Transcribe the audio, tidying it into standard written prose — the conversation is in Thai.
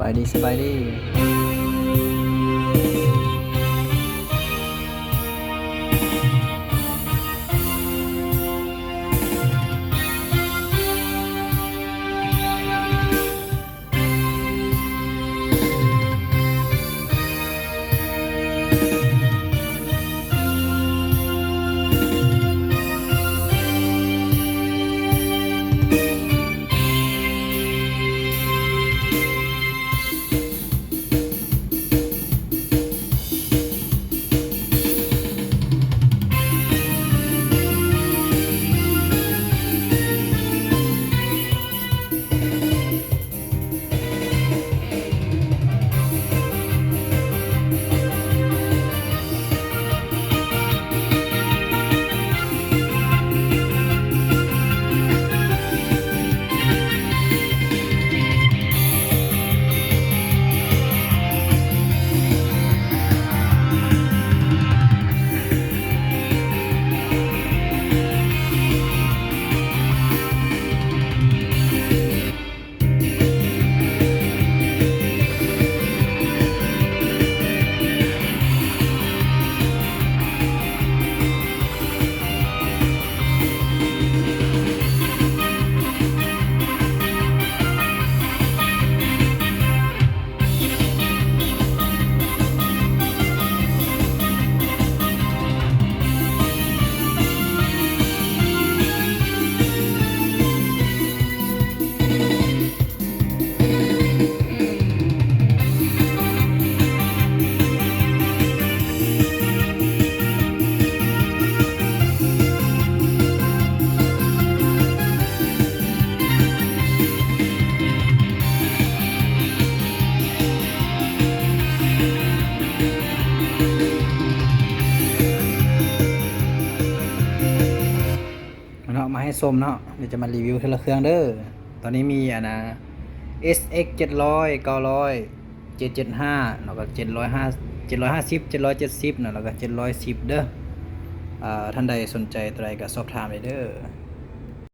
บายดีสบายดีเนาะมาให้ชมเนาะเดี๋ยวจะมารีวิวทีละเครื่องเด้อตอนนี้มีSX 700 900 775แล้วก็750 770เนาะแล้วก็710เด้อท่านใดสนใจตัวใดก็สอบถามได้เด้อ